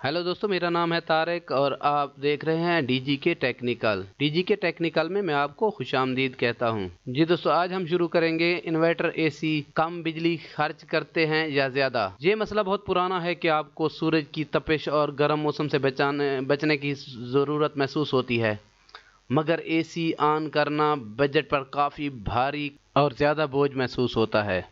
Hello दोस्तों, मेरा नाम है तारिक और आप देख रहे हैं डीजी के टेक्निकल में मैं आपको खुशामदीद कहता हूं। जी दोस्तों, आज हम शुरू करेंगे इन्वर्टर एसी कम बिजली खर्च करते हैं या ज्यादा। ये मसला बहुत पुराना है कि आपको सूरज की तपिश और गर्म मौसम से बचने की ज़रूरत महसूस होती है, मगर एसी ऑन करना बजट पर काफ़ी भारी और ज़्यादा बोझ महसूस होता है।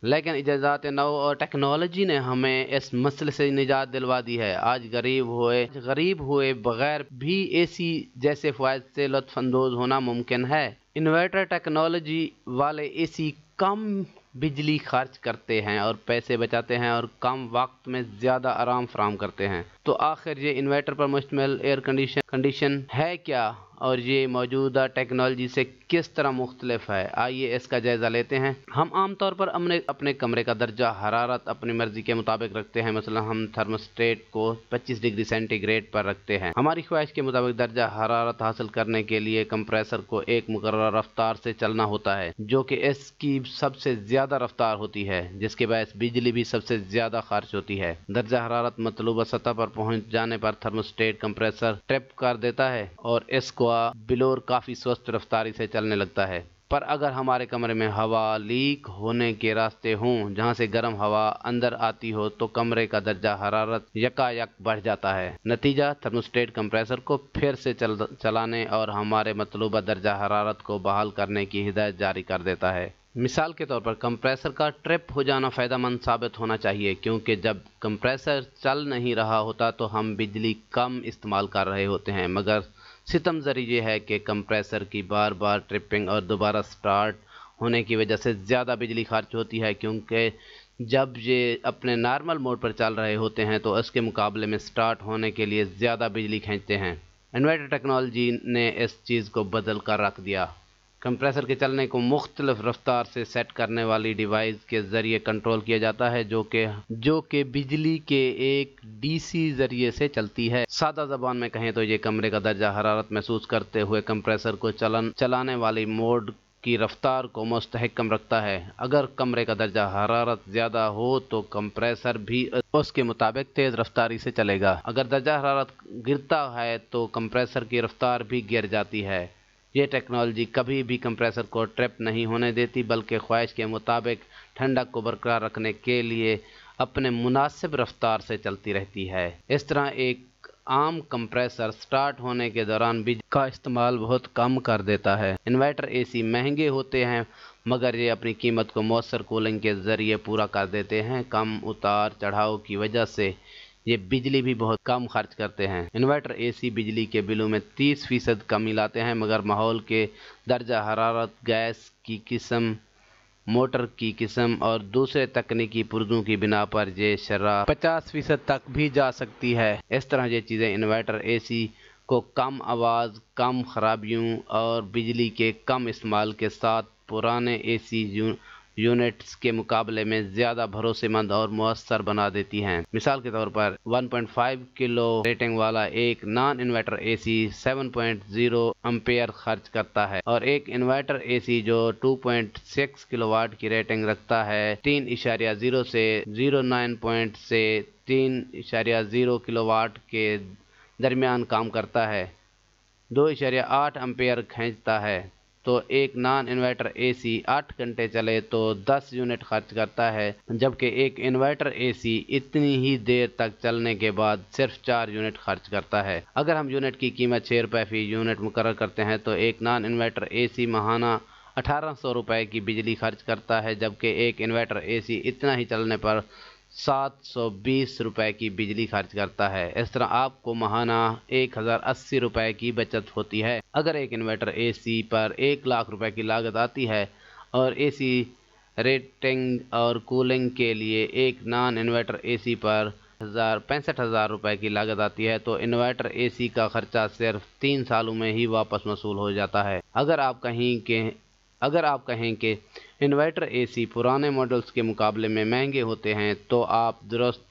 लेकिन इजाज़ात नौ और टेक्नोलॉजी ने हमें इस मसले से निजात दिलवा दी है। आज गरीब हुए बगैर भी एसी जैसे फ़ायदे से लुत्फ़अंदोज़ होना मुमकिन है। इन्वर्टर टेक्नोलॉजी वाले एसी कम बिजली खर्च करते हैं और पैसे बचाते हैं और कम वक्त में ज़्यादा आराम फराहम करते हैं। तो आखिर ये इन्वर्टर पर मुश्तमिल एयर कंडीशन है क्या, और ये मौजूदा टेक्नोलॉजी से किस तरह मुख्तलिफ है, आइए इसका जायज़ा लेते हैं। हम आमतौर पर अपने कमरे का दर्जा हरारत अपनी मर्ज़ी के मुताबिक रखते हैं। मसलन हम थर्मोस्टेट को 25 डिग्री सेंटीग्रेड पर रखते हैं। हमारी ख्वाहिश के मुताबिक दर्जा हरारत हासिल करने के लिए कंप्रेसर को एक मुकर्रर रफ्तार से चलना होता है, जो कि इसकी सबसे ज़्यादा रफ्तार होती है, जिसके बायस बिजली भी सबसे ज़्यादा खर्च होती है। दर्जा हरारत मतलूबा सतह पर पहुँच जाने पर थर्मोस्टेट कंप्रेसर ट्रिप कर देता है और इसको बिलोर काफ़ी स्वस्थ रफ्तारी से चलने लगता है। पर अगर हमारे कमरे में हवा लीक होने के रास्ते हों, जहां से गर्म हवा अंदर आती हो, तो कमरे का दर्जा हरारत यकायक बढ़ जाता है। नतीजा, थर्मोस्टेट कंप्रेसर को फिर से चलाने और हमारे मतलूबा दर्जा हरारत को बहाल करने की हिदायत जारी कर देता है। मिसाल के तौर पर कंप्रेसर का ट्रिप हो जाना फ़ायदेमंद साबित होना चाहिए, क्योंकि जब कंप्रेसर चल नहीं रहा होता तो हम बिजली कम इस्तेमाल कर रहे होते हैं। मगर सितम ज़री ये है कि कंप्रेसर की बार बार ट्रिपिंग और दोबारा स्टार्ट होने की वजह से ज़्यादा बिजली खर्च होती है, क्योंकि जब ये अपने नॉर्मल मोड पर चल रहे होते हैं तो इसके मुकाबले में स्टार्ट होने के लिए ज़्यादा बिजली खींचते हैं। इन्वर्टर टेक्नोलॉजी ने इस चीज़ को बदल कर रख दिया। कंप्रेसर के चलने को मुख्तलिफ रफ्तार से सेट करने वाली डिवाइस के ज़रिए कंट्रोल किया जाता है, जो कि बिजली के एक डीसी ज़रिए से चलती है। सादा ज़बान में कहें तो ये कमरे का दर्जा हरारत महसूस करते हुए कंप्रेसर को चलाने वाली मोड की रफ्तार को मुस्तहकम रखता है। अगर कमरे का दर्जा हरारत ज़्यादा हो तो कंप्रेसर भी उसके मुताबिक तेज़ रफ्तारी से चलेगा। अगर दर्जा हरारत गिरता है तो कंप्रेसर की रफ्तार भी गिर जाती है। ये टेक्नोलॉजी कभी भी कंप्रेसर को ट्रिप नहीं होने देती, बल्कि ख्वाहिश के मुताबिक ठंडक को बरकरार रखने के लिए अपने मुनासिब रफ्तार से चलती रहती है। इस तरह एक आम कंप्रेसर स्टार्ट होने के दौरान बिजली का इस्तेमाल बहुत कम कर देता है। इन्वर्टर एसी महंगे होते हैं, मगर ये अपनी कीमत को मौसर कूलिंग के ज़रिए पूरा कर देते हैं। कम उतार चढ़ाव की वजह से ये बिजली भी बहुत कम खर्च करते हैं। इन्वर्टर एसी बिजली के बिलों में 30% कमी लाते हैं, मगर माहौल के दर्जा हरारत, गैस की किस्म, मोटर की किस्म और दूसरे तकनीकी पुर्जों की बिना पर ये शरह 50% तक भी जा सकती है। इस तरह ये चीज़ें इन्वर्टर एसी को कम आवाज़, कम खराबियों और बिजली के कम इस्तेमाल के साथ पुराने एसी यूनिट्स के मुकाबले में ज़्यादा भरोसेमंद और मुअस्सर बना देती हैं। मिसाल के तौर पर 1.5 किलो रेटिंग वाला एक नॉन इन्वर्टर एसी 7.0 एम्पेयर खर्च करता है, और एक इन्वर्टर एसी जो 2.6 किलोवाट की रेटिंग रखता है 3.0 से 0.9 से 3.0 किलोवाट के दरमियान काम करता है, 2.8 एम्पेयर खींचता है। तो एक नॉन इन्वर्टर एसी 8 घंटे चले तो 10 यूनिट खर्च करता है, जबकि एक इन्वर्टर एसी इतनी ही देर तक चलने के बाद सिर्फ 4 यूनिट खर्च करता है। अगर हम यूनिट की कीमत 6 रुपये फी यूनिट मुकर्रर करते हैं तो एक नॉन इन्वर्टर एसी माहाना 1800 रुपये की बिजली खर्च करता है, जबकि एक इन्वर्टर एसी इतना ही चलने पर 720 रुपये की बिजली खर्च करता है। इस तरह आपको माहाना 1080 रुपये की बचत होती है। अगर एक इन्वर्टर एसी पर 1 लाख रुपए की लागत आती है और एसी रेटिंग और कूलिंग के लिए एक नॉन इन्वर्टर एसी पर 65,000 रुपये की लागत आती है, तो इन्वर्टर एसी का खर्चा सिर्फ 3 सालों में ही वापस वसूल हो जाता है। अगर आप कहें कि इन्वर्टर एसी पुराने मॉडल्स के मुकाबले में महंगे होते हैं, तो आप दुरुस्त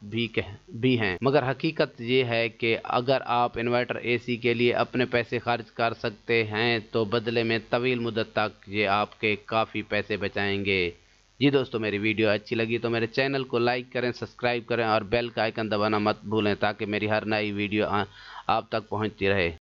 भी हैं, मगर हकीकत ये है कि अगर आप इन्वर्टर एसी के लिए अपने पैसे खर्च कर सकते हैं तो बदले में तवील मुद्दत तक ये आपके काफ़ी पैसे बचाएंगे। جی دوستو، میری ویڈیو اچھی لگی تو میرے چینل کو لائک کریں، سبسکرائب کریں اور بیل کا آئیکن دبانا مت بھولیں تاکہ میری ہر نئی ویڈیو آپ تک پہنچتی رہے۔